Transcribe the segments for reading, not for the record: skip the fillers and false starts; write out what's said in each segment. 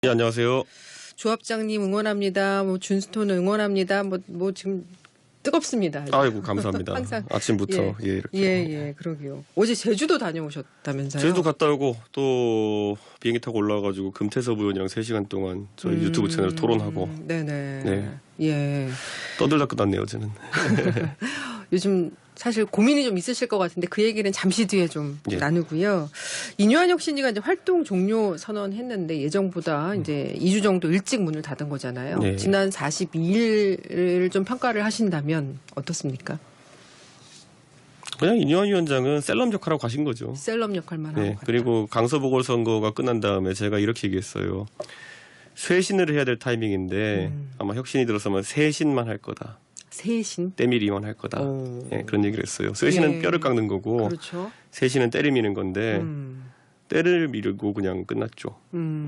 네, 안녕하세요. 조합장님 응원합니다. 뭐 준스톤 응원합니다. 뭐 지금 뜨겁습니다. 아이고, 감사합니다. 항상 아침부터 이렇게. 예, 그러게요. 어제 제주도 다녀오셨다면서요? 제주도 갔다 오고 또 비행기 타고 올라와가지고 금태섭 의원이랑 3시간 동안 저희 유튜브 채널 토론하고. 네네. 네. 예. 떠들다 끝났네요, 어제는. 요즘 사실 고민이 좀 있으실 것 같은데 그 얘기는 잠시 뒤에 좀 예. 나누고요. 인유한 혁신이가 이제 활동 종료 선언했는데 예정보다 이제 2주 정도 일찍 문을 닫은 거잖아요. 네. 지난 42일을 좀 평가를 하신다면 어떻습니까? 그냥 인유한 위원장은 셀럽 역할하고 가신 거죠. 셀럽 역할만 하고 네. 갔다. 그리고 강서 보궐선거가 끝난 다음에 제가 이렇게 얘기했어요. 쇄신을 해야 될 타이밍인데 아마 혁신이 들어서면 쇄신만 할 거다. 세신. 때밀이만 할 거다. 오. 예, 그런 얘기를 했어요. 쇄신은 예. 뼈를 깎는 거고 그렇죠. 쇄신은 때를 미는 건데 음. 때를 미르고 그냥 끝났죠.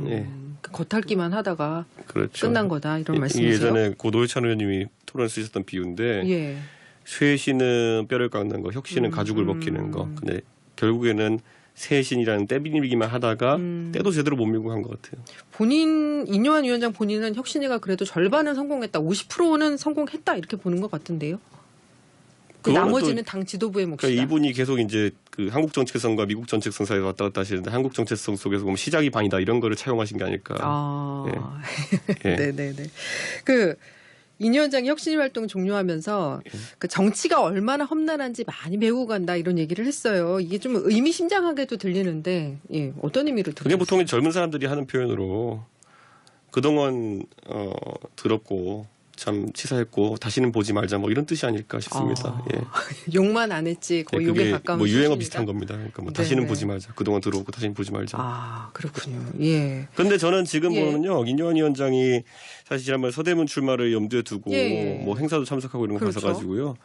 예. 그 겉핥기만 하다가 그렇죠. 끝난 거다 이런 이게 말씀이세요? 예전에 고 노회찬 의원님이 토론에 쓰셨던 비유인데 예. 쇄신은 뼈를 깎는 거, 혁신은 가죽을 벗기는 거. 근데 결국에는 쇄신이라는 때밀기만 하다가 때도 제대로 못 밀고 간 것 같아요. 인유한 위원장 본인은 혁신이가 그래도 절반은 성공했다, 50%는 성공했다 이렇게 보는 것 같은데요. 그 그거는 나머지는 당 지도부의 몫이다. 그러니까 이분이 계속 이제 그 한국 정체성과 미국 정체성 사이에 왔다 갔다 하시는데 한국 정체성 속에서 보면 시작이 반이다 이런 거를 차용하신 게 아닐까. 아, 예. 네네네. 그 인 위원장이 혁신 활동 종료하면서 그 정치가 얼마나 험난한지 많이 배우고 간다 이런 얘기를 했어요. 이게 좀 의미심장하게도 들리는데 예, 어떤 의미로 그게 들으셨어요? 보통 젊은 사람들이 하는 표현으로 그동안 들었고 참 치사했고 다시는 보지 말자 뭐 이런 뜻이 아닐까 싶습니다. 예. 욕만 안 했지 거의 예, 욕에 그게 가까운 뭐 유행어 수준이다? 비슷한 겁니다. 그러니까 뭐 네, 다시는 네. 보지 말자. 그동안 들어오고 다시는 보지 말자. 아, 그렇군요. 예. 그런데 저는 지금 예. 보면요, 인유한 위원장이 사실 지난번 서대문 출마를 염두에 두고 예. 뭐 행사도 참석하고 이런 거 그렇죠. 가서가지고요.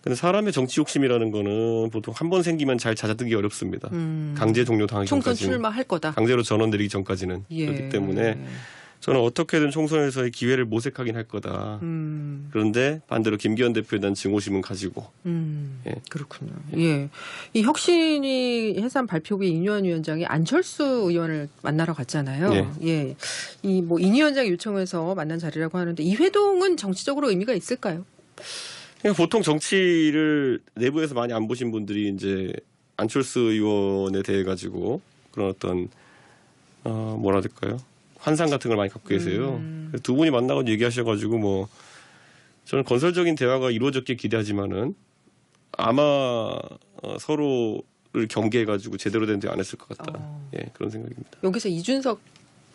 근데 사람의 정치 욕심이라는 거는 보통 한 번 생기면 잘 잦아들기 어렵습니다. 강제 종료 당하기 총선 전까지는. 출마할 거다. 강제로 전원 내리기 전까지는. 예. 그렇기 때문에 저는 어떻게든 총선에서의 기회를 모색하긴 할 거다. 그런데 반대로 김기현 대표에 대한 증오심은 가지고. 예. 그렇군요. 예. 이 혁신이 해산 발표부에 인유한 위원장이 안철수 의원을 만나러 갔잖아요. 예. 예. 이 뭐 인 위원장이 요청해서 만난 자리라고 하는데 이 회동은 정치적으로 의미가 있을까요? 그러니까 보통 정치를 내부에서 많이 안 보신 분들이 이제 안철수 의원에 대해 가지고 그런 어떤 뭐라 해야 될까요? 환상 같은 걸 많이 갖고 계세요. 두 분이 만나고 얘기하셔가지고 뭐 저는 건설적인 대화가 이루어졌길 기대하지만은 아마 서로를 경계해가지고 제대로 된 대화 안 했을 것 같다. 예, 그런 생각입니다. 여기서 이준석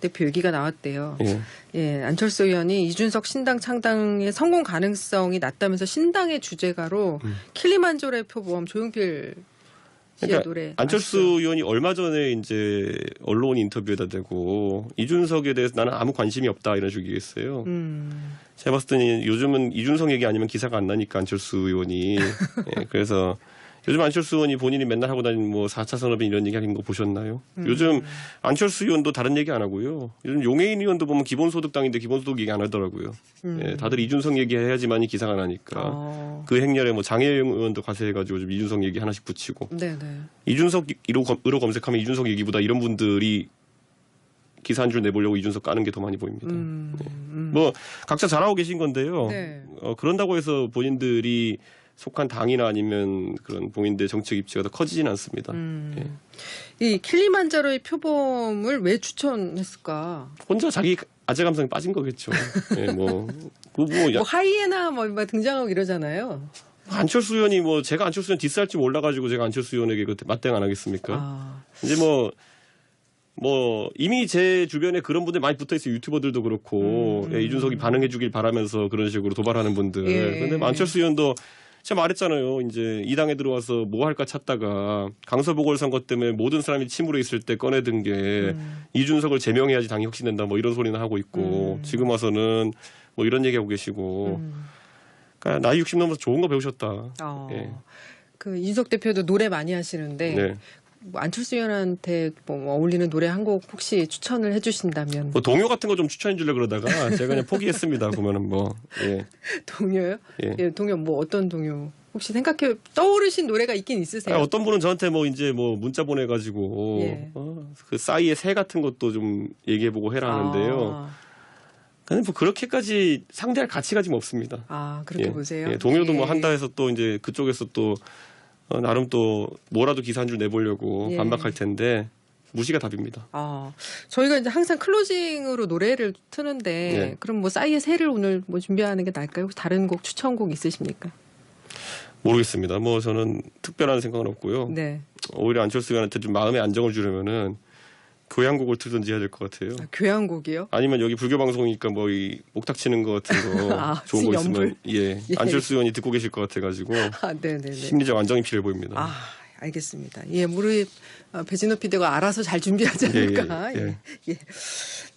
대표 얘기가 나왔대요. 예. 예, 안철수 의원이 이준석 신당 창당의 성공 가능성이 낮다면서 신당의 주제가로 킬리만조로의 표범 조용필 씨의 그러니까 노래 안철수 아시죠? 의원이 얼마 전에 이제 언론 인터뷰에다 대고 이준석에 대해서 나는 아무 관심이 없다 이런 식으로 얘기했어요. 제가 봤을 때는 요즘은 이준석 얘기 아니면 기사가 안 나니까 안철수 의원이 예, 그래서 요즘 안철수 의원이 본인이 맨날 하고 다니는 뭐 4차 산업인 이런 얘기 하는 거 보셨나요? 요즘 안철수 의원도 다른 얘기 안 하고요. 요즘 용해인 의원도 보면 기본소득당인데 기본소득 얘기 안 하더라고요. 예, 다들 이준석 얘기해야지만이 기사가 나니까. 그 행렬에 뭐 장혜영 의원도 가세해가지고 좀 이준석 얘기 하나씩 붙이고. 네네. 이준석으로 검색하면 이준석 얘기보다 이런 분들이 기사 한 줄 내보려고 이준석 까는 게 더 많이 보입니다. 네. 뭐 각자 잘하고 계신 건데요. 네. 그런다고 해서 본인들이 속한 당이나 아니면 그런 본인들의 정치적 입지가 더 커지진 않습니다. 예. 이 킬리만자로의 표범을 왜 추천했을까? 혼자 자기 아재 감성에 빠진 거겠죠. 예, 뭐 하이에나 뭐 등장하고 이러잖아요. 안철수 의원이 뭐 제가 안철수 의원 디스할 줄 몰라가지고 제가 안철수 의원에게 그 맞대응 안 하겠습니까? 이제 뭐 이미 제 주변에 그런 분들 많이 붙어 있어요. 유튜버들도 그렇고 예, 이준석이 반응해주길 바라면서 그런 식으로 도발하는 분들. 예. 근데 안철수 의원도 제가 말했잖아요. 이제 이 당에 들어와서 뭐 할까 찾다가 강서 보궐선거 때문에 모든 사람이 침울해 있을 때 꺼내든 게 이준석을 제명해야지 당이 혁신된다 뭐 이런 소리는 하고 있고 지금 와서는 뭐 이런 얘기하고 계시고 그러니까 나이 60 넘어서 좋은 거 배우셨다. 예. 그 이준석 대표도 노래 많이 하시는데 네. 뭐 안철수 의원한테 뭐 어울리는 노래 한 곡 혹시 추천을 해주신다면? 뭐 동요 같은 거 좀 추천해 주려 그러다가 제가 그냥 포기했습니다. 보면은 뭐 예. 동요요? 예. 예, 동요 뭐 어떤 동요? 혹시 생각해 떠오르신 노래가 있긴 있으세요? 어떤 분은 저한테 뭐 이제 뭐 문자 보내가지고 예. 그 싸이의 새 같은 것도 좀 얘기해보고 해라 하는데요. 근데 뭐 그렇게까지 상대할 가치가 지금 없습니다. 그렇게 예. 보세요. 예. 동요도 예. 뭐 한다 해서 또 이제 그쪽에서 또 나름 또 뭐라도 기사 한 줄 내보려고 예. 반박할 텐데 무시가 답입니다. 저희가 이제 항상 클로징으로 노래를 트는데 예. 그럼 뭐 싸이의 새를 오늘 뭐 준비하는 게 나을까요? 혹시 다른 곡 추천곡 있으십니까? 모르겠습니다. 뭐 저는 특별한 생각은 없고요. 네. 오히려 안철수 의원한테 좀 마음의 안정을 주려면은 교향곡을 틀든지 해야 될 것 같아요. 교향곡이요? 아니면 여기 불교 방송이니까 뭐 이 목탁 치는 거 같은 거 좋은 거 있으면 예. 안철수 의원이 듣고 계실 것 같아가지고 네네네. 심리적 안정이 필요해 보입니다. 알겠습니다. 예, 우리 배진호 PD가 알아서 잘 준비하지 않을까. 예.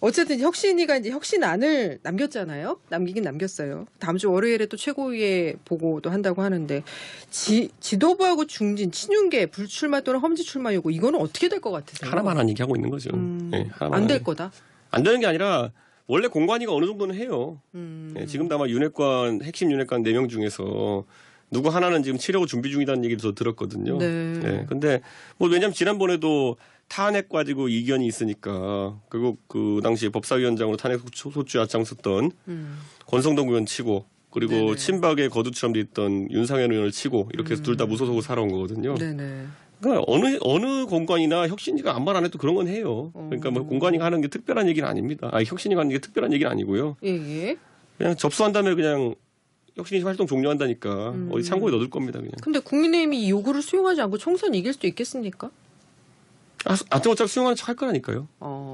어쨌든 혁신이가 이제 혁신안을 남겼잖아요. 남기긴 남겼어요. 다음 주 월요일에 또 최고위에 보고도 한다고 하는데 지도부하고 중진, 친윤계 불출마 또는 험지 출마 요구 이거는 어떻게 될 것 같으세요? 하나만 얘기하고 있는 거죠. 예, 안 될 거다. 안 되는 게 아니라 원래 공관위가 어느 정도는 해요. 예, 지금도 아마 핵심 윤핵관 4명 중에서 누구 하나는 지금 치려고 준비 중이라는 얘기도 저 들었거든요. 네. 예, 근데 뭐 왜냐면 지난번에도 탄핵 가지고 이견이 있으니까 그리고 그 당시에 법사위원장으로 탄핵 소추 앞장섰던 권성동 의원 치고 그리고 네네. 친박의 거두처럼 돼 있던 윤상현 의원을 치고 이렇게 해서 둘 다 무소속으로 살아온 거거든요. 네네. 그러니까 어느 공관이나 혁신이가 아무 말 안 해도 그런 건 해요. 그러니까 뭐 공관이가 하는 게 특별한 얘기는 아닙니다. 혁신이가 하는 게 특별한 얘기는 아니고요. 예. 그냥 접수한 다음에 그냥 혁신이 활동 종료한다니까 어디 창고에 넣어둘 겁니다. 그냥. 근데 국민의힘이 이 요구를 수용하지 않고 총선 이길 수도 있겠습니까? 하여튼 어차피 수용하는 척 할 거라니까요.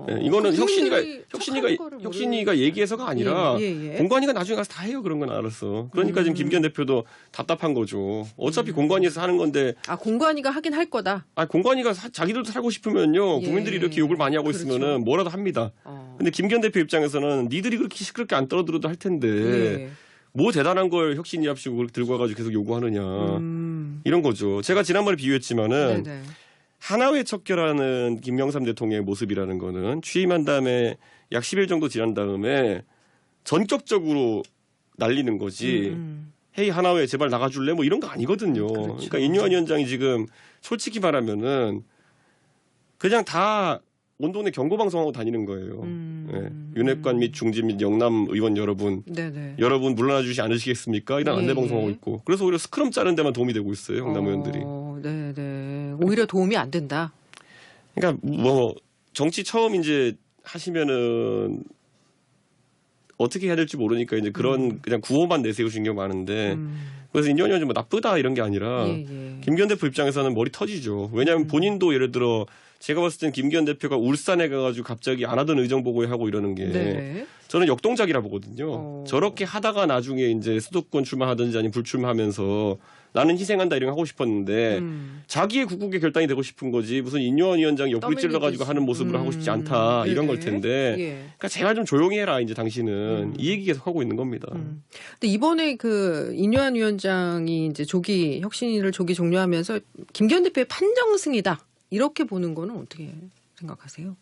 네, 이거는 혁신이가 얘기해서가 아니라 공관위가 나중에 가서 다 해요. 그런 건 알았어. 그러니까 지금 김기현 대표도 답답한 거죠. 어차피 공관위에서 하는 건데. 공관위가 하긴 할 거다. 공관위가 자기들도 살고 싶으면요. 국민들이 이렇게 욕을 많이 하고 있으면은 뭐라도 합니다. 근데 김기현 대표 입장에서는 니들이 그렇게 시끄럽게 안 떨어들어도 할 텐데. 뭐 대단한 걸 혁신이랍시고 그렇게 들고 와가지고 계속 요구하느냐. 이런 거죠. 제가 지난번에 비유했지만은 네네. 하나회 척결하는 김영삼 대통령의 모습이라는 거는 취임한 다음에 약 10일 정도 지난 다음에 전격적으로 날리는 거지. 헤이 하나회 제발 나가줄래? 뭐 이런 거 아니거든요. 그렇죠. 그러니까 인유한 위원장이 지금 솔직히 말하면은 그냥 다 온동네 경고방송하고 다니는 거예요. 네. 윤핵관 및 중진 및 영남 의원 여러분. 네네. 여러분 물러나 주시지 않으시겠습니까? 이런 안내방송하고 있고. 그래서 오히려 스크럼 짜는 데만 도움이 되고 있어요. 영남 의원들이. 네네. 오히려 도움이 안 된다. 그러니까 뭐 정치 처음 이제 하시면은 어떻게 해야 될지 모르니까 이제 그런 그냥 구호만 내세우신 경우 많은데 그래서 인연이 뭐 나쁘다 이런 게 아니라 김기현 대표 입장에서는 머리 터지죠. 왜냐하면 본인도 예를 들어 제가 봤을 땐 김기현 대표가 울산에 가가지고 갑자기 안 하던 의정보고회 하고 이러는 게 네네. 저는 역동작이라 보거든요. 저렇게 하다가 나중에 이제 수도권 출마하든지 아니면 불출마하면서 나는 희생한다 이런 거 하고 싶었는데 자기의 국국의 결단이 되고 싶은 거지 무슨 인요한 위원장이 옆구리 찔러가지고 하는 모습으로 하고 싶지 않다 이런 걸 텐데 그러니까 제발 좀 조용히 해라 이제 당신은 이 얘기 계속 하고 있는 겁니다. 근데 이번에 그 인요한 위원장이 이제 혁신위를 조기 종료하면서 김기현 대표의 판정승이다 이렇게 보는 거는 어떻게 생각하세요?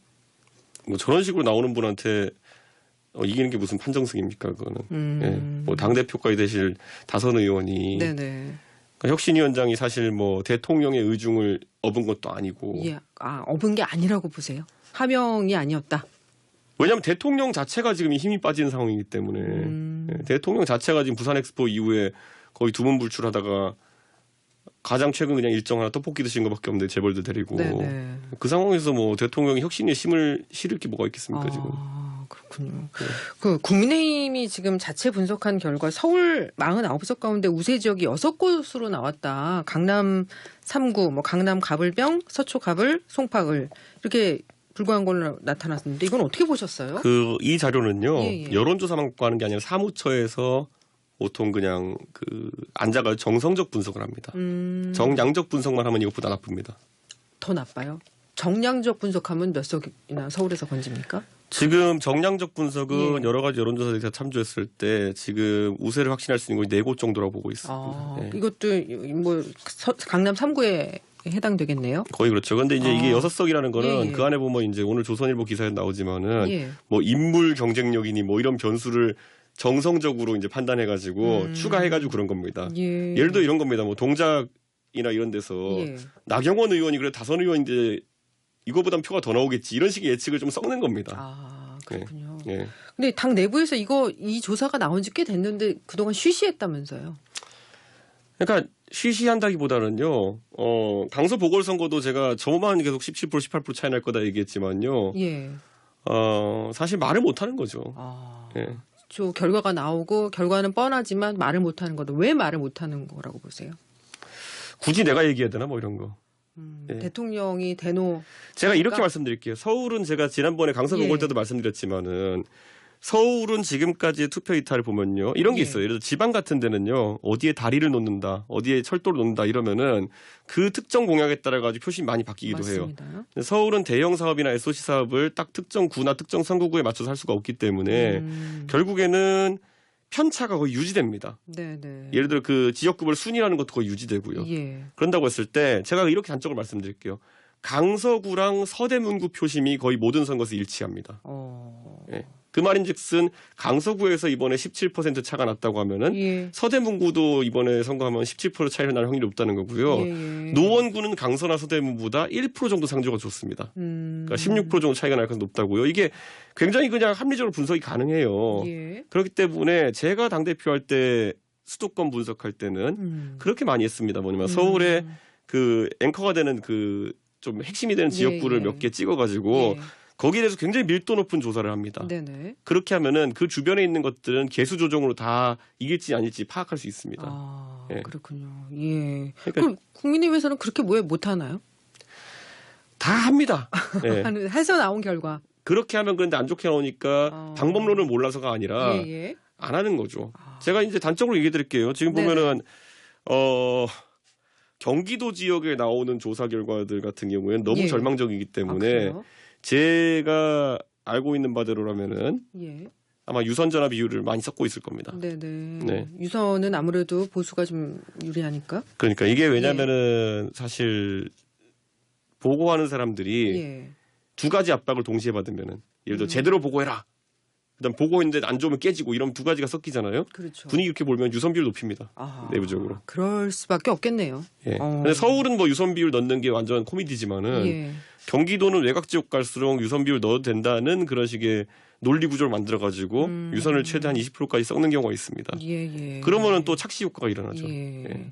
뭐 저런 식으로 나오는 분한테 이기는 게 무슨 판정승입니까 그거는. 예. 뭐 당대표까지 되실 다선 의원이 네네. 그러니까 혁신위원장이 사실 뭐 대통령의 의중을 업은 것도 아니고. 업은 게 아니라고 보세요? 하명이 아니었다. 왜냐하면 대통령 자체가 지금 힘이 빠지는 상황이기 때문에 예. 대통령 자체가 지금 부산 엑스포 이후에 거의 두문 불출하다가 가장 최근 그냥 일정 하나 떡볶이 드신 것밖에 없는데 재벌들 데리고 네네. 그 상황에서 뭐 대통령이 혁신에 힘을 실을 게 뭐가 있겠습니까 지금. 그렇군요. 네. 그 국민의힘이 지금 자체 분석한 결과 서울 49석 가운데 우세 지역이 6곳으로 나왔다. 강남 3구, 뭐 강남 가불병, 서초 가불, 송파을 이렇게 불과한 걸로 나타났는데 이건 어떻게 보셨어요? 이 자료는요. 여론조사만 갖고 하는 게 아니라 사무처에서 보통 그냥 앉아가 정성적 분석을 합니다. 정량적 분석만 하면 이것보다 나쁩니다. 더 나빠요? 정량적 분석하면 몇 석이나 서울에서 건집니까? 지금 정량적 분석은 여러 가지 여론조사들이 다 참조했을 때 지금 우세를 확신할 수 있는 곳이 4곳 정도라고 보고 있습니다. 이것도 뭐 강남 3구에 해당되겠네요. 거의 그렇죠. 그런데 이제 이게 6석이라는 거는 그 안에 보면 이제 오늘 조선일보 기사에 나오지만은 뭐 인물 경쟁력이니 뭐 이런 변수를 정성적으로 이제 판단해가지고 추가해가지고 그런 겁니다. 예. 예를 들어 이런 겁니다. 뭐 동작이나 이런 데서 예. 나경원 의원이 그래 다선 의원인데 이거보단 표가 더 나오겠지 이런 식의 예측을 좀 섞는 겁니다. 아, 그렇군요. 예. 근데 당 내부에서 이 조사가 나온 지 꽤 됐는데 그동안 쉬쉬했다면서요. 그러니까 쉬쉬한다기보다는요. 강서 보궐선거도 제가 저만 계속 17% 18% 차이 날 거다 얘기했지만요. 예. 사실 말을 못 하는 거죠. 아. 예. 저 결과가 나오고 결과는 뻔하지만 말을 못 하는 거도 왜 말을 못 하는 거라고 보세요? 굳이 내가 얘기해야 되나 뭐 이런 거. 예. 대통령이 대노 제가 이렇게 말씀드릴게요. 서울은 제가 지난번에 강서 보궐 때도 말씀드렸지만은 서울은 지금까지의 투표 이탈을 보면요. 이런 게 있어요. 예를 들어 지방 같은 데는요. 어디에 다리를 놓는다. 어디에 철도를 놓는다. 이러면은 그 특정 공약에 따라 가지고 표심이 많이 바뀌기도 맞습니다. 해요. 서울은 대형 사업이나 SOC 사업을 딱 특정 구나 특정 선거구에 맞춰서 할 수가 없기 때문에 결국에는 편차가 거의 유지됩니다. 네네. 예를 들어 그 지역구별 순위라는 것도 거의 유지되고요. 예. 그런다고 했을 때 제가 이렇게 단적으로 말씀드릴게요. 강서구랑 서대문구 표심이 거의 모든 선거에서 일치합니다. 예. 그 말인즉슨 강서구에서 이번에 17% 차가 났다고 하면은 서대문구도 이번에 선거하면 17% 차이가 날 확률이 높다는 거고요. 노원구는 강서나 서대문보다 1% 정도 상조가 좋습니다. 그러니까 16% 정도 차이가 날 가능성이 높다고요. 이게 굉장히 그냥 합리적으로 분석이 가능해요. 그렇기 때문에 제가 당대표 할 때 수도권 분석할 때는 그렇게 많이 했습니다. 뭐냐면 서울에 그 앵커가 되는 그 좀 핵심이 되는 지역구를 몇 개 찍어가지고 거기에 대해서 굉장히 밀도 높은 조사를 합니다. 네네. 그렇게 하면은 그 주변에 있는 것들은 개수 조정으로 다 이길지 아닐지 파악할 수 있습니다. 아, 예. 그렇군요. 예. 그러니까 그럼 국민의힘에서는 그렇게 왜 못하나요? 다 합니다. 예. 해서 나온 결과. 그렇게 하면 그런데 안 좋게 나오니까 방법론을 몰라서가 아니라 안 하는 거죠. 제가 이제 단적으로 얘기해 드릴게요. 지금 보면은 경기도 지역에 나오는 조사 결과들 같은 경우에는 너무 절망적이기 때문에 제가 알고 있는 바대로라면은 아마 유선 전화 비율을 많이 섞고 있을 겁니다. 네네. 네. 유선은 아무래도 보수가 좀 유리하니까. 그러니까 이게 왜냐면은 사실 보고하는 사람들이 두 가지 압박을 동시에 받으면은 예를 들어 제대로 보고해라. 그다음 보고했는데 안 좋으면 깨지고 이런 두 가지가 섞이잖아요. 그렇죠. 분위기 이렇게 몰면 유선 비율 높입니다. 내부적으로. 그럴 수밖에 없겠네요. 예. 근데 서울은 뭐 유선 비율 넣는 게 완전 코미디지만은 경기도는 외곽 지역 갈수록 유선 비율 넣어도 된다는 그런 식의 논리 구조를 만들어 가지고 유선을 최대한 20%까지 섞는 경우가 있습니다. 그러면은 또 착시 효과가 일어나죠. 예.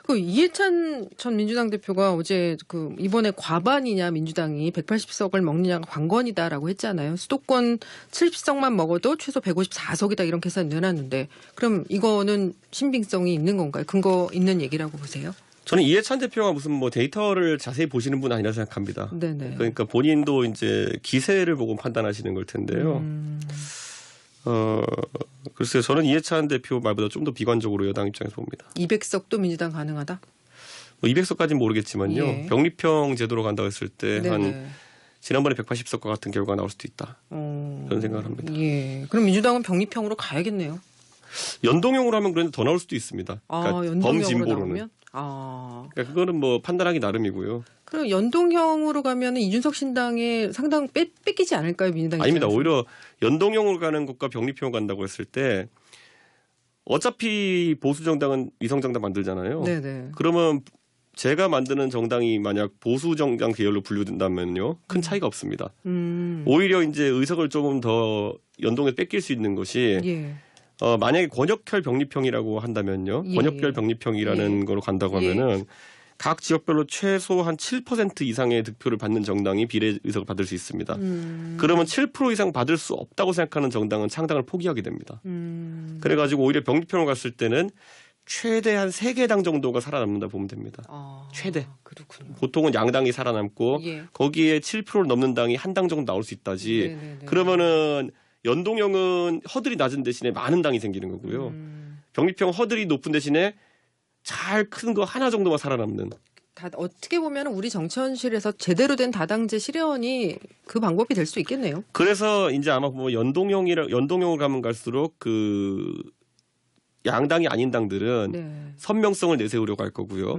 그 이해찬 전 민주당 대표가 어제 그 이번에 과반이냐 민주당이 180석을 먹느냐가 관건이다라고 했잖아요. 수도권 70석만 먹어도 최소 154석이다 이런 계산 내놨는데 그럼 이거는 신빙성이 있는 건가요? 근거 있는 얘기라고 보세요? 저는 이해찬 대표가 무슨 뭐 데이터를 자세히 보시는 분 아니라 생각합니다. 네네. 그러니까 본인도 이제 기세를 보고 판단하시는 걸 텐데요. 글쎄요. 저는 이해찬 대표 말보다 좀 더 비관적으로 여당 입장에서 봅니다. 200석도 민주당 가능하다? 뭐 200석까지는 모르겠지만요. 병립형 제도로 간다고 했을 때 한 지난번에 180석과 같은 결과가 나올 수도 있다. 그런 생각을 합니다. 예. 그럼 민주당은 병립형으로 가야겠네요. 연동형으로 하면 그런데 더 나올 수도 있습니다. 그러니까 범진보로는. 그러니까 그거는 뭐 판단하기 나름이고요. 그럼 연동형으로 가면 이준석 신당에 상당 뺏기지 않을까요, 민주당? 아닙니다. 오히려 연동형으로 가는 것과 병립형으로 간다고 했을 때 어차피 보수 정당은 위성 정당 만들잖아요. 네네. 그러면 제가 만드는 정당이 만약 보수 정당 계열로 분류된다면요, 큰 차이가 없습니다. 오히려 이제 의석을 조금 더 연동에 뺏길 수 있는 것이. 만약에 권역별 병립형이라고 한다면요. 권역별 병립형이라는 거로 간다고 하면은 각 지역별로 최소 한 7% 이상의 득표를 받는 정당이 비례 의석을 받을 수 있습니다. 그러면 7% 이상 받을 수 없다고 생각하는 정당은 창당을 포기하게 됩니다. 그래가지고 오히려 병립형으로 갔을 때는 최대한 3개 당 정도가 살아남는다 보면 됩니다. 최대. 그렇군요. 보통은 양당이 살아남고 거기에 7%를 넘는 당이 한 당 정도 나올 수 있다지. 그러면은 연동형은 허들이 낮은 대신에 많은 당이 생기는 거고요. 병립형 허들이 높은 대신에 잘 큰 거 하나 정도만 살아남는. 어떻게 보면 우리 정치 현실에서 제대로 된 다당제 실현이 그 방법이 될 수 있겠네요. 그래서 이제 아마 뭐 연동형으로 가면 갈수록 그 양당이 아닌 당들은 선명성을 내세우려고 할 거고요.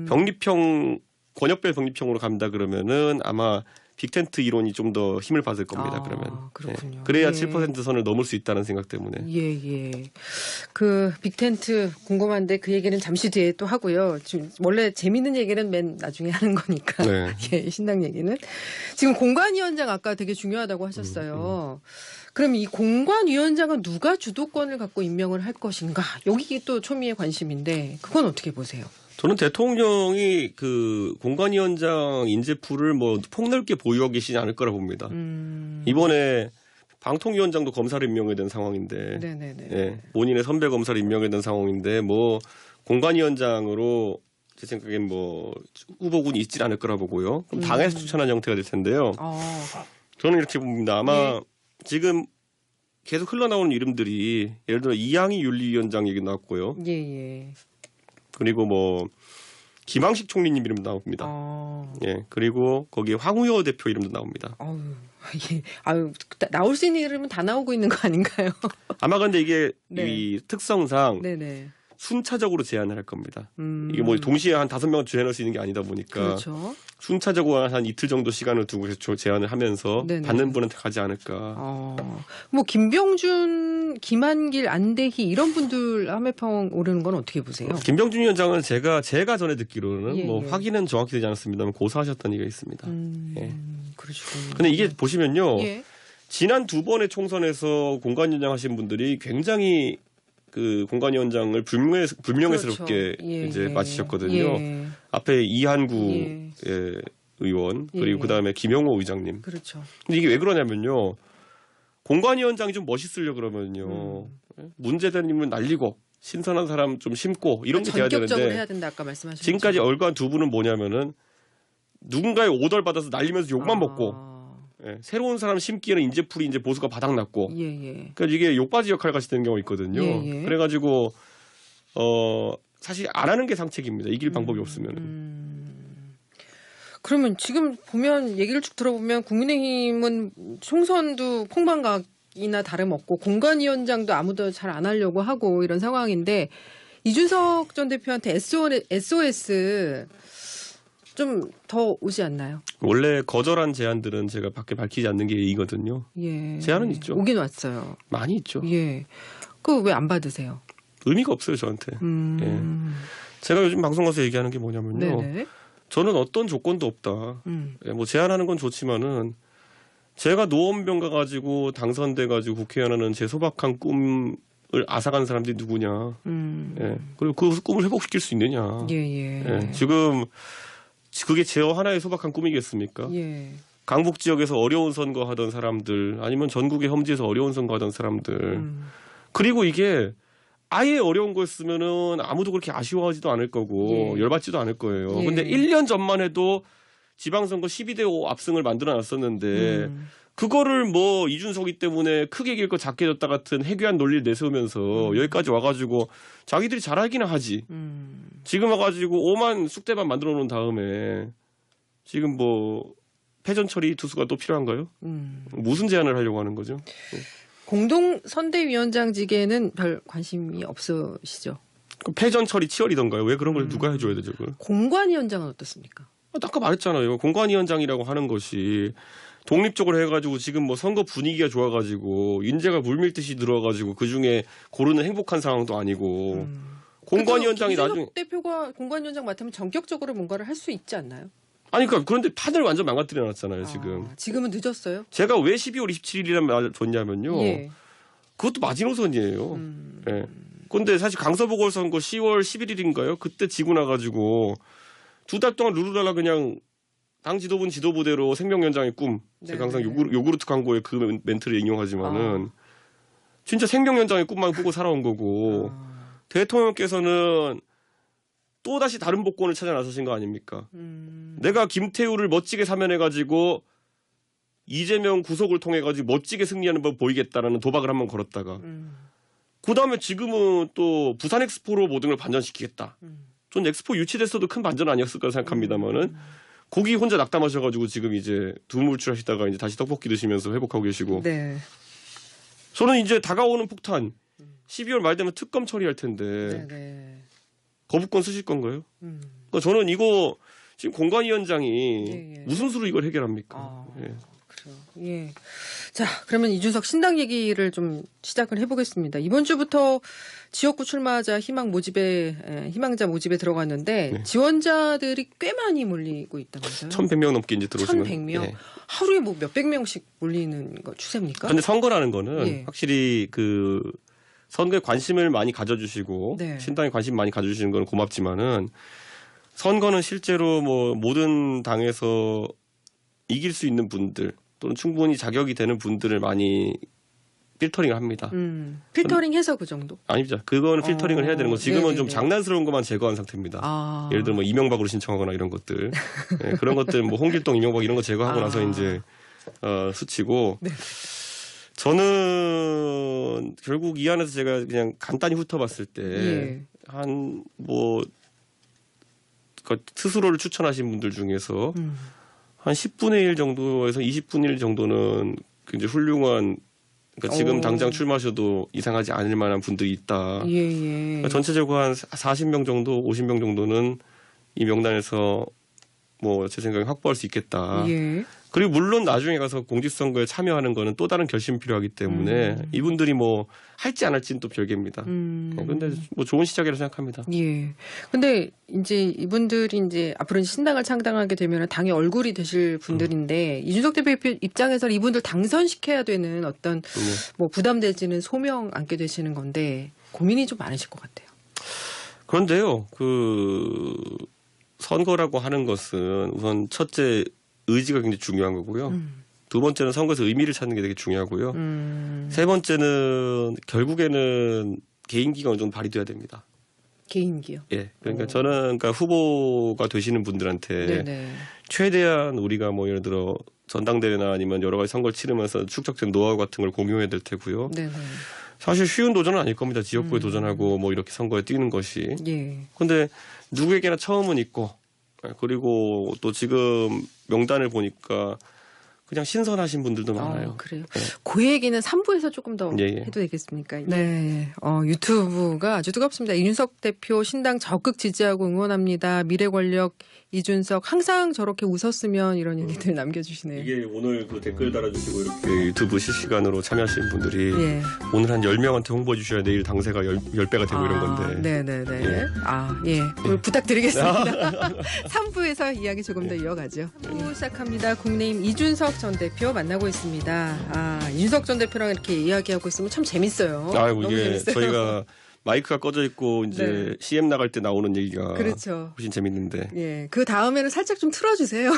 병립형 권역별 병립형으로 간다 그러면은 아마 빅텐트 이론이 좀 더 힘을 받을 겁니다. 그러면. 그렇군요. 예. 그래야 예. 7% 선을 넘을 수 있다는 생각 때문에. 예. 그 빅텐트 궁금한데 그 얘기는 잠시 뒤에 또 하고요. 지금 원래 재밌는 얘기는 맨 나중에 하는 거니까. 네. 예, 신당 얘기는. 지금 공관위원장 아까 되게 중요하다고 하셨어요. 그럼 이 공관위원장은 누가 주도권을 갖고 임명을 할 것인가? 여기 또 초미의 관심인데 그건 어떻게 보세요? 저는 대통령이 그 공관위원장 인재풀을 뭐 폭넓게 보유하고 계시지 않을 거라 봅니다. 이번에 방통위원장도 검사를 임명해야 된 상황인데, 네네네. 예, 본인의 선배 검사를 임명해야 된 상황인데, 뭐 공관위원장으로 제 생각엔 뭐 후보군이 있질 않을 거라 보고요. 그럼 당에서 추천한 형태가 될 텐데요. 저는 이렇게 봅니다. 아마 예. 지금 계속 흘러나오는 이름들이 예를 들어 이양희 윤리위원장 얘기 나왔고요. 예. 그리고 뭐 김황식 총리님 이름도 나옵니다. 예, 그리고 거기에 황우여 대표 이름도 나옵니다. 나올 수 있는 이름은 다 나오고 있는 거 아닌가요? 아마 근데 이게 네. 이 특성상 네네. 순차적으로 제안을 할 겁니다. 이게 뭐 동시에 한 5명 제안할 수 있는 게 아니다 보니까 그렇죠. 순차적으로 한 이틀 정도 시간을 두고 제안을 하면서 네네. 받는 분한테 가지 않을까. 뭐 김병준, 김한길, 안대희 이런 분들 함해평 오르는 건 어떻게 보세요? 김병준 위원장은 제가 전에 듣기로는 예, 뭐 예. 확인은 정확히 되지 않았습니다만 고사하셨다는 얘기가 있습니다. 예. 그러시군요. 근데 이게 보시면요. 예. 지난 2번의 총선에서 공관위원장 하신 분들이 굉장히 그 공관위원장을 불명예스럽게 그렇죠. 예, 이제 예. 마치셨거든요. 예. 앞에 이한구 예. 의원 예, 그리고 예. 그다음에 김영호 의장님. 그렇죠. 근데 이게 왜 그러냐면요. 공관위원장이 좀 멋있으려 그러면요. 문제되는 날리고 신선한 사람 좀 심고 이런 게 돼야 전격적으로 되는데 해야 된다 아까 말씀하셨죠. 지금까지 얼간 두 분은 뭐냐면은 누군가의 오더를 받아서 날리면서 욕만 먹고 예, 새로운 사람 심기에는 인재풀이 이제 보수가 바닥났고 예. 그러니까 이게 욕바지 역할 같이 되는 경우가 있거든요. 예. 그래가지고 사실 안 하는 게 상책입니다. 이길 방법이 없으면. 그러면 지금 보면 얘기를 쭉 들어보면 국민의힘은 총선도 콩방각이나 다름없고 공관위원장도 아무도 잘 안 하려고 하고 이런 상황인데 이준석 전 대표한테 SOS 좀 더 오지 않나요? 원래 거절한 제안들은 제가 밖에 밝히지 않는 게 예의거든요. 예. 제안은 있죠. 오긴 왔어요. 많이 있죠. 예. 그거 왜 안 받으세요? 의미가 없어요 저한테. 예. 제가 요즘 방송 가서 얘기하는 게 뭐냐면요. 네네. 저는 어떤 조건도 없다. 예, 뭐 제안하는 건 좋지만은 제가 노원병 가가지고 당선돼가지고 국회의원하는 제 소박한 꿈을 앗아간 사람들이 누구냐. 예. 그리고 그 꿈을 회복시킬 수 있느냐. 예. 지금 그게 제 하나의 소박한 꿈이겠습니까? 예. 강북 지역에서 어려운 선거 하던 사람들 아니면 전국의 험지에서 어려운 선거 하던 사람들 그리고 이게 아예 어려운 거였으면은 아무도 그렇게 아쉬워하지도 않을 거고 예. 열받지도 않을 거예요. 예. 근데 1년 전만 해도 지방선거 12대5 압승을 만들어 놨었는데 그거를 뭐 이준석이 때문에 크게 이길 거 작게 졌다 같은 해괴한 논리를 내세우면서 여기까지 와가지고 자기들이 잘하기는 하지. 지금 와가지고 오만 쑥대만 만들어 놓은 다음에 지금 뭐 패전 처리 투수가 또 필요한가요? 무슨 제안을 하려고 하는 거죠? 공동 선대위원장직에는 별 관심이 없으시죠? 그럼 패전 처리 치열이던가요? 왜 그런 걸 누가 해줘야 되죠? 그걸? 공관위원장은 어떻습니까? 아까 말했잖아요. 공관위원장이라고 하는 것이 독립적으로 해가지고 지금 뭐 선거 분위기가 좋아가지고 인재가 물밀듯이 들어와가지고 그 중에 고르는 행복한 상황도 아니고 공관위원장이 나중에 이준석 대표가 공관위원장 맡으면 전격적으로 뭔가를 할 수 있지 않나요? 아니 그러니까 그런데 판을 완전 망가뜨려 놨잖아요 지금. 지금은 늦었어요? 제가 제가 왜 12월 27일이라는 말을 줬냐면요. 예. 그것도 마지노선이에요. 예. 근데 사실 강서보궐선거 10월 11일인가요? 그때 지고 나가지고 2달 동안 룰루랄라 그냥 당 지도부는 지도부대로 생명연장의 꿈. 제가 항상 요구르트 광고에 그 멘트를 인용하지만은 진짜 생명연장의 꿈만 꾸고 살아온 거고 대통령께서는 또다시 다른 복권을 찾아 나서신 거 아닙니까? 내가 김태우를 멋지게 사면해가지고 이재명 구속을 통해가지고 멋지게 승리하는 법 보이겠다라는 도박을 한번 걸었다가 그 다음에 지금은 또 부산 엑스포로 모든 걸 반전시키겠다. 전 엑스포 유치됐어도 큰 반전 아니었을 거라 생각합니다만은 거기 혼자 낙담하셔가지고 지금 이제 두물출하시다가 이제 다시 떡볶이 드시면서 회복하고 계시고. 네. 저는 이제 다가오는 폭탄 12월 말 되면 특검 처리할 텐데 네. 거부권 쓰실 건가요? 그러니까 저는 이거 지금 공관위원장이 예, 예. 무슨 수로 이걸 해결합니까? 아. 예. 그래요. 예. 자, 그러면 이준석 신당 얘기를 좀 시작을 해보겠습니다. 이번 주부터 지역구 출마자 희망자 모집에 들어갔는데 네. 지원자들이 꽤 많이 몰리고 있다면서요? 1,100명 넘게 이제 들어오시면. 1,100명. 예. 하루에 뭐 몇백 명씩 몰리는 거 추세입니까? 근데 선거라는 거는 예. 확실히 그 선거에 관심을 많이 가져주시고 네. 신당에 관심 많이 가져주시는 건 고맙지만은 선거는 실제로 뭐 모든 당에서 이길 수 있는 분들 또는 충분히 자격이 되는 분들을 많이 필터링을 합니다. 필터링 해서 그 정도? 아니죠. 그거는 필터링을 해야 되는 거. 지금은 네네네. 좀 장난스러운 것만 제거한 상태입니다. 아. 예를 들어 뭐 이명박으로 신청하거나 이런 것들. 네, 그런 것들 뭐 홍길동, 이명박 이런 거 제거하고 아. 나서 이제 수치고. 네. 저는 결국 이 안에서 제가 그냥 간단히 훑어봤을 때 예. 한 뭐 스스로를 추천하신 분들 중에서 한 10분의 1 정도에서 20분의 1 정도는 굉장히 훌륭한 그러니까 지금 오. 당장 출마하셔도 이상하지 않을 만한 분들이 있다. 예, 예. 그러니까 전체적으로 한 40명 정도, 50명 정도는 이 명단에서 뭐 제 생각에 확보할 수 있겠다. 예. 그리고 물론 나중에 가서 공직선거에 참여하는 거는 또 다른 결심이 필요하기 때문에 이분들이 뭐 할지 안 할지는 또 별개입니다. 그런데 뭐 좋은 시작이라고 생각합니다. 예. 근데 이제 이분들이 이제 앞으로 신당을 창당하게 되면 당의 얼굴이 되실 분들인데 이준석 대표 입장에서 이분들 당선시켜야 되는 어떤 뭐 부담되지는 소명 안게 되시는 건데 고민이 좀 많으실 것 같아요. 그런데요, 그 선거라고 하는 것은 우선 첫째 의지가 굉장히 중요한 거고요. 두 번째는 선거에서 의미를 찾는 게 되게 중요하고요. 세 번째는 결국에는 개인기가 어느 정도 발휘돼야 됩니다. 개인기요? 예. 그러니까 저는 그러니까 후보가 되시는 분들한테 네네. 최대한 우리가 뭐 예를 들어 전당대회나 아니면 여러 가지 선거를 치르면서 축적된 노하우 같은 걸 공유해야 될 테고요. 네네. 사실 쉬운 도전은 아닐 겁니다. 지역구에 도전하고 뭐 이렇게 선거에 뛰는 것이. 예. 근데 누구에게나 처음은 있고 그리고 또 지금 명단을 보니까 그냥 신선하신 분들도 많아요. 그래요. 네. 그 얘기는 3부에서 조금 더 예, 예. 해도 되겠습니까? 네. 유튜브가 아주 뜨겁습니다. 이준석 대표 신당 적극 지지하고 응원합니다. 미래 권력 이준석 항상 저렇게 웃었으면 이런 얘기들 남겨주시네요. 이게 오늘 그 댓글 달아주시고 이렇게 유튜브 실시간으로 참여하시는 분들이 예. 오늘 한 10명한테 홍보해 주셔야 내일 당세가 10배가 되고 이런 건데. 네네네. 예. 그걸 부탁드리겠습니다. 3부에서 이야기 조금 더 이어가죠. 3부 시작합니다. 국내임 이준석 전 대표 만나고 있습니다. 이준석 전 대표랑 이렇게 이야기하고 있으면 참 재밌어요. 아이고 너무 이게 재밌어요. 저희가 마이크가 꺼져 있고 이제 네. CM 나갈 때 나오는 얘기가 그렇죠. 훨씬 재밌는데 예. 그 다음에는 살짝 좀 틀어주세요.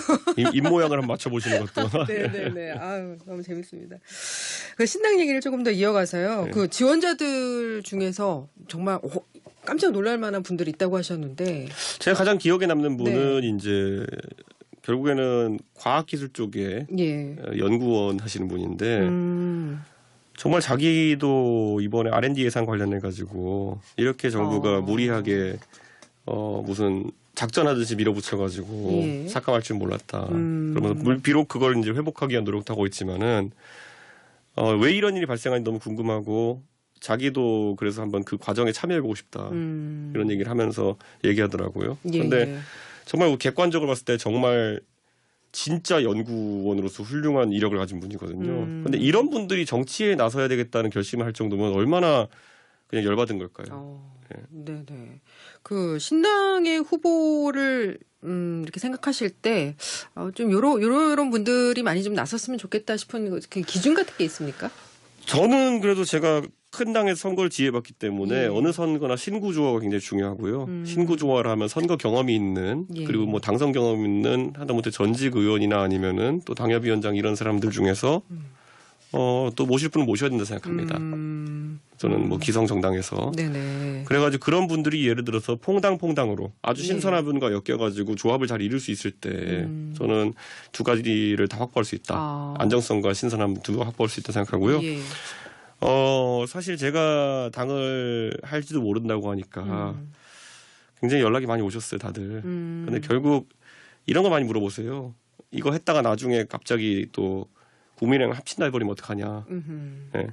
입 모양을 한번 맞춰보시는 것도. 네네네. 아유, 너무 재밌습니다. 그 신당 얘기를 조금 더 이어가서요. 네. 그 지원자들 중에서 정말 깜짝 놀랄 만한 분들이 있다고 하셨는데. 제가 가장 기억에 남는 분은 네. 이제 결국에는 과학기술 쪽에 예. 연구원 하시는 분인데 음. 정말 자기도 이번에 R&D 예산 관련해 가지고 이렇게 정부가 무리하게 무슨 작전하듯이 밀어붙여가지고 예. 삭감할 줄 몰랐다. 그러면 비록 그걸 이제 회복하기 위한 노력도 하고 있지만은 왜 이런 일이 발생하는지 너무 궁금하고 자기도 그래서 한번 그 과정에 참여해보고 싶다. 이런 얘기를 하면서 얘기하더라고요. 그런데 정말 객관적으로 봤을 때 정말 진짜 연구원으로서 훌륭한 이력을 가진 분이거든요. 그런데 이런 분들이 정치에 나서야 되겠다는 결심을 할 정도면 얼마나 그냥 열받은 걸까요? 네네. 그 신당의 후보를 이렇게 생각하실 때 좀 요런 분들이 많이 좀 나섰으면 좋겠다 싶은 그 기준 같은 게 있습니까? 저는 그래도 제가 큰 당에서 선거를 지휘해봤기 때문에 예. 어느 선거나 신구조화가 굉장히 중요하고요. 신구조화를 하면 선거 경험이 있는 예. 그리고 뭐 당선 경험이 있는 하다못해 전직 의원이나 아니면은 또 당협위원장 이런 사람들 중에서 또 모실 분은 모셔야 된다 생각합니다. 저는 뭐 기성 정당에서 네네. 그래가지고 그런 분들이 예를 들어서 퐁당퐁당으로 아주 신선한 분과 엮여가지고 조합을 잘 이룰 수 있을 때 저는 두 가지를 다 확보할 수 있다. 안정성과 신선함 두 확보할 수 있다 생각하고요. 예. 사실 제가 당을 할지도 모른다고 하니까 굉장히 연락이 많이 오셨어요, 다들. 근데 결국 이런 거 많이 물어보세요. 이거 했다가 나중에 갑자기 또 국민이랑 합친다 해버리면 어떡하냐. 네.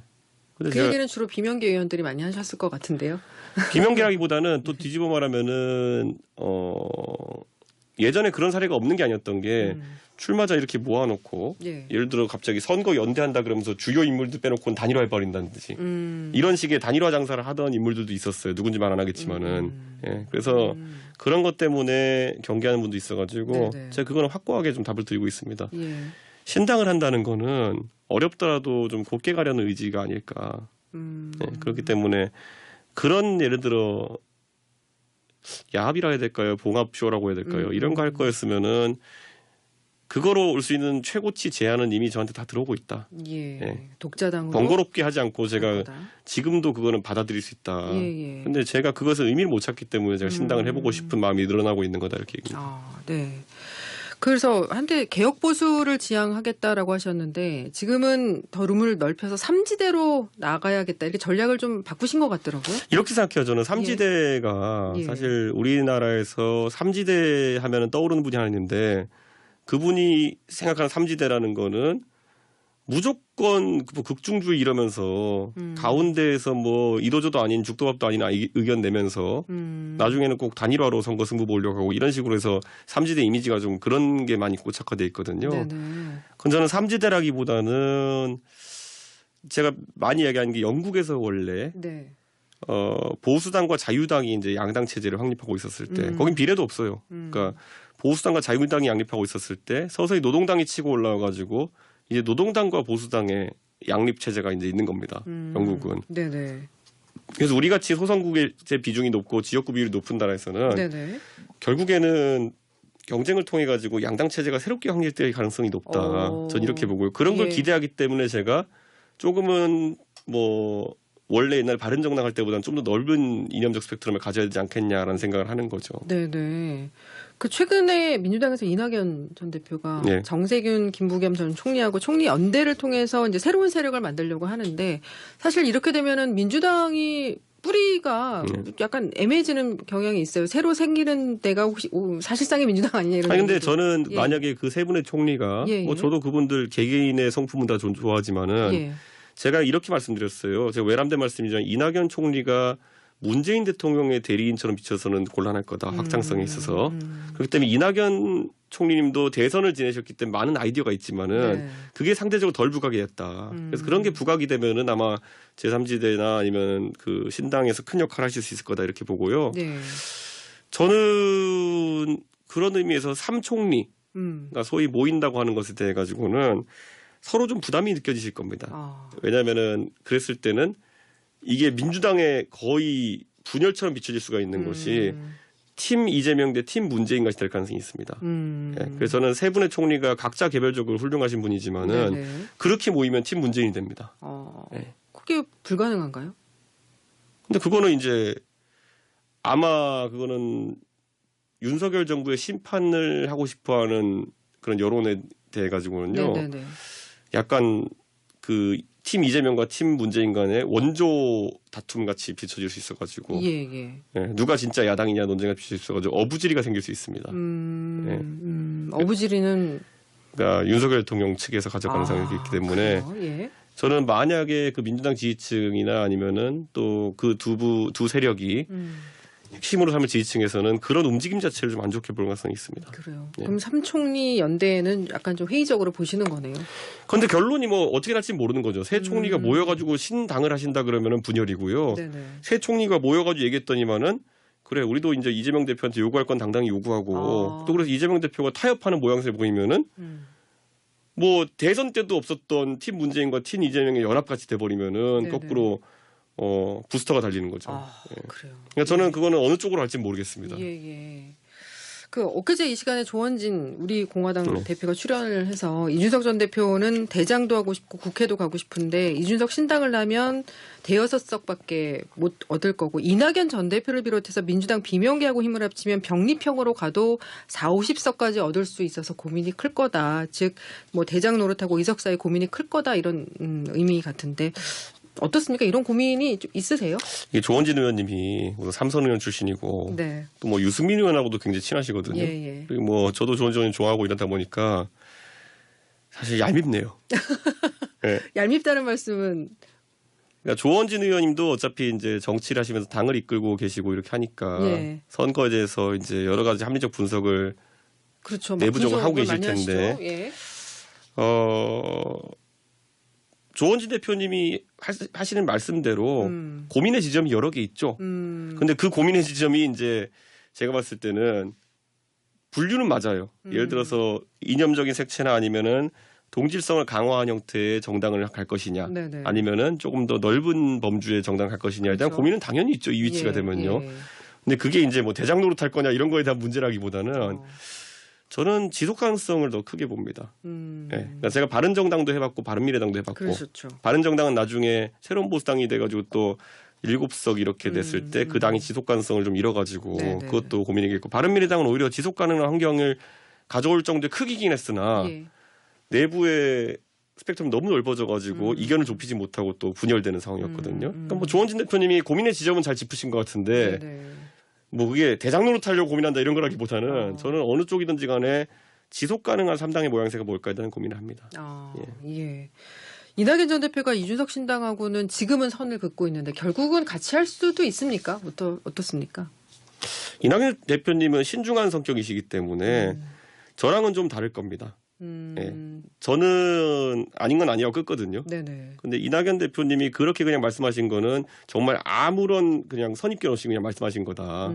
근데 그 얘기는 주로 비명계 의원들이 많이 하셨을 것 같은데요. 비명계라기보다는 또 뒤집어 말하면은 예전에 그런 사례가 없는 게 아니었던 게 출마자 이렇게 모아놓고 예. 예를 들어 갑자기 선거 연대한다 그러면서 주요 인물들 빼놓고는 단일화해버린다든지 이런 식의 단일화 장사를 하던 인물들도 있었어요. 누군지 말 안 하겠지만은. 예, 그래서 그런 것 때문에 경계하는 분도 있어가지고 네네. 제가 그거는 확고하게 좀 답을 드리고 있습니다. 예. 신당을 한다는 거는 어렵더라도 좀 곱게 가려는 의지가 아닐까. 예, 그렇기 때문에 그런 예를 들어 야합이라 해야 될까요? 봉합쇼라고 해야 될까요? 이런 거 할 거였으면은 그거로 올 수 있는 최고치 제안은 이미 저한테 다 들어오고 있다. 예. 예. 독자당으로 번거롭게 하지 않고 제가 할 거다. 지금도 그거는 받아들일 수 있다. 예, 예. 근데 제가 그것을 의미를 못 찾기 때문에 제가 신당을 해보고 싶은 마음이 늘어나고 있는 거다 이렇게 얘기합니다. 아, 네. 그래서 한때 개혁 보수를 지향하겠다라고 하셨는데 지금은 더 룸을 넓혀서 삼지대로 나가야겠다 이렇게 전략을 좀 바꾸신 것 같더라고요. 이렇게 생각해요. 저는 삼지대가 예. 사실 우리나라에서 삼지대 하면은 떠오르는 분이 하나 있는데 그분이 생각하는 삼지대라는 거는 무조건 뭐 극중주의 이러면서 가운데에서 뭐 이도저도 아닌 죽도밥도 아닌 의견 내면서 나중에는 꼭 단일화로 선거 승부 보려고 하고 이런 식으로 해서 삼지대 이미지가 좀 그런 게 많이 고착화돼 있거든요. 네네. 그건 저는 삼지대라기보다는 제가 많이 이야기하는 게 영국에서 원래 네. 보수당과 자유당이 이제 양당 체제를 확립하고 있었을 때 거긴 비례도 없어요. 그러니까 보수당과 자유당이 양립하고 있었을 때 서서히 노동당이 치고 올라와가지고 이제 노동당과 보수당의 양립 체제가 이제 있는 겁니다. 영국은. 네네. 그래서 우리 같이 소선국의 비중이 높고 지역구 비율이 높은 나라에서는 네네. 결국에는 경쟁을 통해 가지고 양당 체제가 새롭게 확립될 가능성이 높다. 전 이렇게 보고요. 그런 걸 예. 기대하기 때문에 제가 조금은 뭐 원래 옛날 바른정당 할 때보다는 좀 더 넓은 이념적 스펙트럼을 가져야 되지 않겠냐라는 생각을 하는 거죠. 네네. 그 최근에 민주당에서 이낙연 전 대표가 네. 정세균, 김부겸 전 총리하고 총리 연대를 통해서 이제 새로운 세력을 만들려고 하는데 사실 이렇게 되면은 민주당이 뿌리가 약간 애매해지는 경향이 있어요. 새로 생기는 데가 혹시 사실상의 민주당 아니냐 이런. 아니 근데 얘기도. 저는 예. 만약에 그 세 분의 총리가 예, 예. 뭐 저도 그분들 개개인의 성품은 다 좋아하지만은 예. 제가 이렇게 말씀드렸어요. 제가 외람된 말씀이지만 이낙연 총리가 문재인 대통령의 대리인처럼 비춰서는 곤란할 거다. 확장성이 있어서. 그렇기 때문에 이낙연 총리님도 대선을 지내셨기 때문에 많은 아이디어가 있지만은 네. 그게 상대적으로 덜 부각이 됐다. 그래서 그런 게 부각이 되면은 아마 제3지대나 아니면 그 신당에서 큰 역할을 하실 수 있을 거다 이렇게 보고요. 네. 저는 그런 의미에서 삼총리, 그러니까 소위 모인다고 하는 것에 대해 가지고는 서로 좀 부담이 느껴지실 겁니다. 아. 왜냐하면은 그랬을 때는 이게 민주당의 거의 분열처럼 비춰질 수가 있는 것이 팀 이재명 대 팀 문재인 같이 될 가능성이 있습니다. 예, 그래서 저는 세 분의 총리가 각자 개별적으로 훌륭하신 분이지만은 네네. 그렇게 모이면 팀 문재인이 됩니다. 네. 그게 불가능한가요? 근데 그거는 이제 아마 그거는 윤석열 정부의 심판을 하고 싶어하는 그런 여론에 대해 가지고는요. 네네네. 약간 그 팀 이재명과 팀 문재인 간의 원조 다툼 같이 비춰질 수 있어가지고 예. 예, 누가 진짜 야당이냐 논쟁이 비춰질 수 있어가지고 어부지리가 생길 수 있습니다. 어부지리는 그러니까 윤석열 대통령 측에서 가져가는 상황이 있기 때문에 그래요? 예. 저는 만약에 그 민주당 지지층이나 아니면은 또 그 두 세력이 핵심으로 삼을 지지층에서는 그런 움직임 자체를 좀 안 좋게 볼 가능성이 있습니다. 그래요. 예. 그럼 삼총리 연대에는 약간 좀 회의적으로 보시는 거네요. 그런데 결론이 뭐 어떻게 날지 모르는 거죠. 새 총리가 모여가지고 신당을 하신다 그러면은 분열이고요. 네네. 새 총리가 모여가지고 얘기했더니만은 그래 우리도 이제 이재명 대표한테 요구할 건 당당히 요구하고 또 그래서 이재명 대표가 타협하는 모양새 보이면은 뭐 대선 때도 없었던 팀 문재인과 팀 이재명의 연합같이 돼버리면은 네네. 거꾸로 부스터가 달리는 거죠. 그래요. 그러니까 저는 그거는 어느 쪽으로 할지 모르겠습니다. 예. 그 엊그제 이 시간에 조원진 우리 공화당 네. 대표가 출연을 해서 이준석 전 대표는 대장도 하고 싶고 국회도 가고 싶은데 이준석 신당을 하면 대여섯 석밖에 못 얻을 거고 이낙연 전 대표를 비롯해서 민주당 비명계하고 힘을 합치면 병립형으로 가도 4, 50석까지 얻을 수 있어서 고민이 클 거다. 즉 뭐 대장 노릇하고 이석 사이 고민이 클 거다 이런 의미 같은데 어떻습니까? 이런 고민이 좀 있으세요? 이게 조원진 의원님이 우선 삼선 의원 출신이고 네. 또 뭐 유승민 의원하고도 굉장히 친하시거든요. 예. 그리고 뭐 저도 조원진 의원 좋아하고 이러다 보니까 사실 얄밉네요. 네. 얄밉다는 말씀은 그러니까 조원진 의원님도 어차피 이제 정치를 하시면서 당을 이끌고 계시고 이렇게 하니까 예. 선거에 대해서 이제 여러 가지 합리적 분석을 그렇죠. 내부적으로 하고 계실 많이 텐데. 하시죠. 예. 조원진 대표님이 하시는 말씀대로 고민의 지점이 여러 개 있죠. 근데 그 고민의 지점이 이제 제가 봤을 때는 분류는 맞아요. 예를 들어서 이념적인 색채나 아니면은 동질성을 강화한 형태의 정당을 갈 것이냐, 네네. 아니면은 조금 더 넓은 범주의 정당을 갈 것이냐에 대한 그렇죠. 고민은 당연히 있죠. 이 위치가 되면요. 예. 근데 그게 이제 뭐 대장 노릇할 거냐 이런 거에 대한 문제라기보다는 저는 지속 가능성을 더 크게 봅니다. 예. 그러니까 제가 바른정당도 해봤고 바른미래당도 해봤고 그러셨죠. 바른정당은 나중에 새로운 보수당이 돼가지고 또 7석 이렇게 됐을 때 그 당이 지속 가능성을 좀 잃어가지고 네네. 그것도 고민이겠고 바른미래당은 오히려 지속 가능한 환경을 가져올 정도의 크기긴 했으나 예. 내부의 스펙트럼이 너무 넓어져가지고 이견을 좁히지 못하고 또 분열되는 상황이었거든요. 그러니까 뭐 조원진 대표님이 고민의 지점은 잘 짚으신 것 같은데 네네. 뭐 그게 대장 노릇하려고 고민한다 이런 거라기보다는 저는 어느 쪽이든지 간에 지속 가능한 3당의 모양새가 뭘까에 대한 고민을 합니다. 예. 이낙연 전 대표가 이준석 신당하고는 지금은 선을 긋고 있는데 결국은 같이 할 수도 있습니까? 어떻습니까? 이낙연 대표님은 신중한 성격이시기 때문에 저랑은 좀 다를 겁니다. 예. 저는 아닌 건 아니라고 끄거든요. 네네. 근데 이낙연 대표님이 그렇게 그냥 말씀하신 거는 정말 아무런 그냥 선입견 없이 그냥 말씀하신 거다.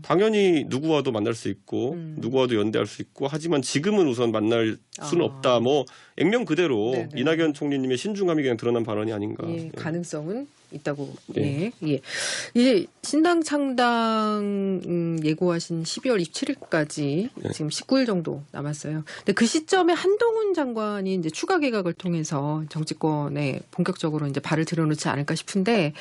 당연히 누구와도 만날 수 있고 누구와도 연대할 수 있고 하지만 지금은 우선 만날 수는 없다. 뭐 액면 그대로 네네. 이낙연 총리님의 신중함이 그냥 드러난 발언이 아닌가. 예, 가능성은 있다고. 네. 예. 이제 신당 창당 예고하신 12월 27일까지 지금 19일 정도 남았어요. 근데 그 시점에 한동훈 장관이 이제 추가 개각을 통해서 정치권에 본격적으로 이제 발을 들여놓지 않을까 싶은데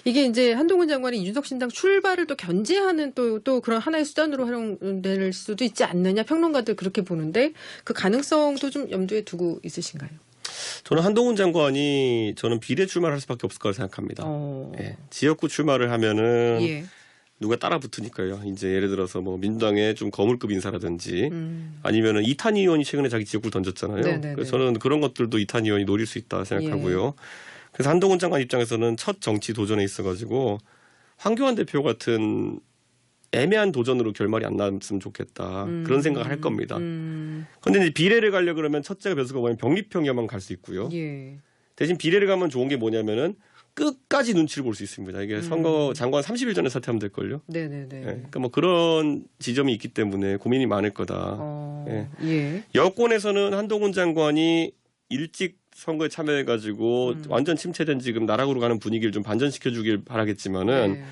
이게 이제 한동훈 장관이 이준석 신당 출발을 또 견제하는 또 그런 하나의 수단으로 활용될 수도 있지 않느냐 평론가들 그렇게 보는데 그 가능성도 좀 염두에 두고 있으신가요? 저는 한동훈 장관이 저는 비례 출마를 할 수밖에 없을 거라 생각합니다. 예. 지역구 출마를 하면은 예. 누가 따라 붙으니까요. 이제 예를 들어서 뭐 민주당의 좀 거물급 인사라든지 아니면은 이탄 의원이 최근에 자기 지역구를 던졌잖아요. 네네네. 그래서 저는 그런 것들도 이탄 의원이 노릴 수 있다 생각하고요. 그래서 한동훈 장관 입장에서는 첫 정치 도전에 있어가지고 황교안 대표 같은 애매한 도전으로 결말이 안 났으면 좋겠다. 그런 생각을 할 겁니다. 그런데 이제 비례를 가려 그러면 첫째가 변수가 뭐냐면 병립형이야만 갈 수 있고요. 예. 대신 비례를 가면 좋은 게 뭐냐면은 끝까지 눈치를 볼 수 있습니다. 이게 선거 장관 30일 전에 사퇴하면 될걸요. 네네네. 예. 그러니까 뭐 그런 지점이 있기 때문에 고민이 많을 거다. 예. 예. 여권에서는 한동훈 장관이 일찍 선거에 참여해가지고 완전 침체된 지금 나락으로 가는 분위기를 좀 반전시켜주길 바라겠지만은 네.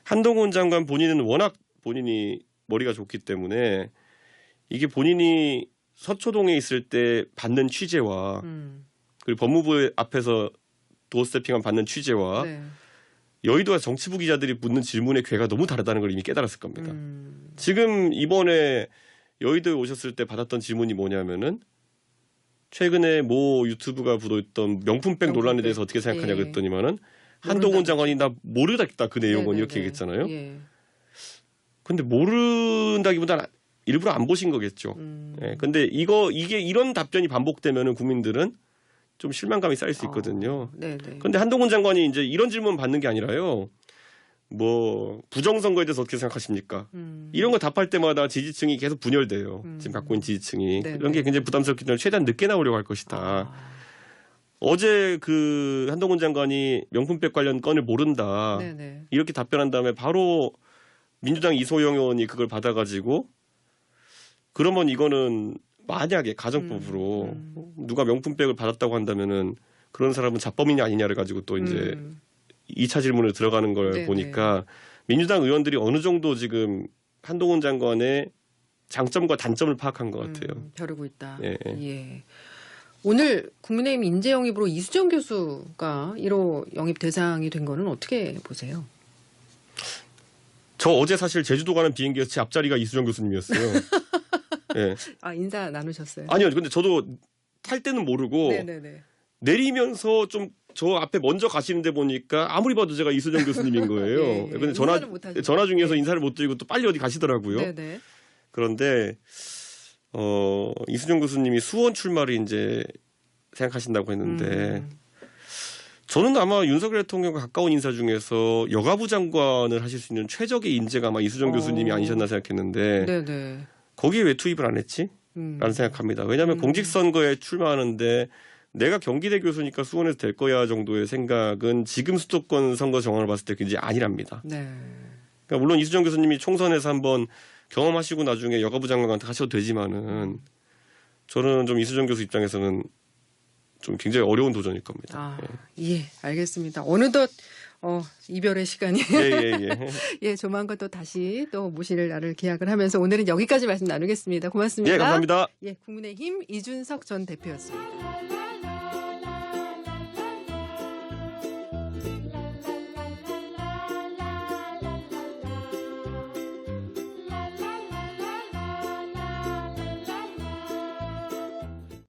한동훈 장관 본인은 워낙 본인이 머리가 좋기 때문에 이게 본인이 서초동에 있을 때 받는 취재와 그리고 법무부 앞에서 도어스태핑한 받는 취재와 네. 여의도와 정치부 기자들이 묻는 질문의 궤가 너무 다르다는 걸 이미 깨달았을 겁니다. 지금 이번에 여의도에 오셨을 때 받았던 질문이 뭐냐면은 최근에 모 유튜브가 부도했던 명품백 논란에 대해서 어떻게 생각하냐 그랬더니만은 한동훈 장관이 나 모르겠다 그 내용은 네네네. 이렇게 얘기했잖아요. 예. 근데 모른다기보다는 일부러 안 보신 거겠죠. 예. 근데 이게 이런 답변이 반복되면은 국민들은 좀 실망감이 쌓일 수 있거든요. 네네. 그런데 한동훈 장관이 이제 이런 질문 받는 게 아니라요. 뭐 부정선거에 대해서 어떻게 생각하십니까? 이런 거 답할 때마다 지지층이 계속 분열돼요. 지금 갖고 있는 지지층이. 네네. 이런 게 굉장히 부담스럽기 때문에 최대한 늦게 나오려고 할 것이다. 어제 그 한동훈 장관이 명품백 관련 건을 모른다. 네네. 이렇게 답변한 다음에 바로 민주당 이소영 의원이 그걸 받아가지고 그러면 이거는 만약에 가정법으로 누가 명품백을 받았다고 한다면은 그런 사람은 자범이냐 아니냐를 가지고 또 이제 2차 질문을 들어가는 걸 네네. 보니까 민주당 의원들이 어느 정도 지금 한동훈 장관의 장점과 단점을 파악한 것 같아요. 벼르고 있다. 예. 예. 오늘 국민의힘 인재 영입으로 이수정 교수가 1호 영입 대상이 된 거는 어떻게 보세요? 저 어제 사실 제주도 가는 비행기에서 제 앞자리가 이수정 교수님이었어요. 예. 아, 인사 나누셨어요? 아니요. 근데 저도 탈 때는 모르고 네네네. 내리면서 좀 저 앞에 먼저 가시는데 보니까 아무리 봐도 제가 이수정 교수님인 거예요. 예, 예. 근데 인사는 못 하시죠. 전화 중에서 예. 인사를 못 드리고 또 빨리 어디 가시더라고요. 네네. 그런데 이수정 교수님이 수원 출마를 이제 생각하신다고 했는데 저는 아마 윤석열 대통령과 가까운 인사 중에서 여가부 장관을 하실 수 있는 최적의 인재가 아마 이수정 교수님이 아니셨나 생각했는데 네네. 거기에 왜 투입을 안 했지? 라는 생각합니다. 왜냐하면 공직선거에 출마하는데 내가 경기대 교수니까 수원에서 될 거야 정도의 생각은 지금 수도권 선거 정황을 봤을 때 굉장히 아니랍니다. 네. 그러니까 물론 이수정 교수님이 총선에서 한번 경험하시고 나중에 여가부 장관한테 하셔도 되지만은 저는 좀 이수정 교수 입장에서는 좀 굉장히 어려운 도전일 겁니다. 아, 예, 알겠습니다. 어느덧 이별의 시간이 예. 예, 조만간 또 다시 또 모실 날을 기약을 하면서 오늘은 여기까지 말씀 나누겠습니다. 고맙습니다. 예, 감사합니다. 예, 국민의힘 이준석 전 대표였습니다.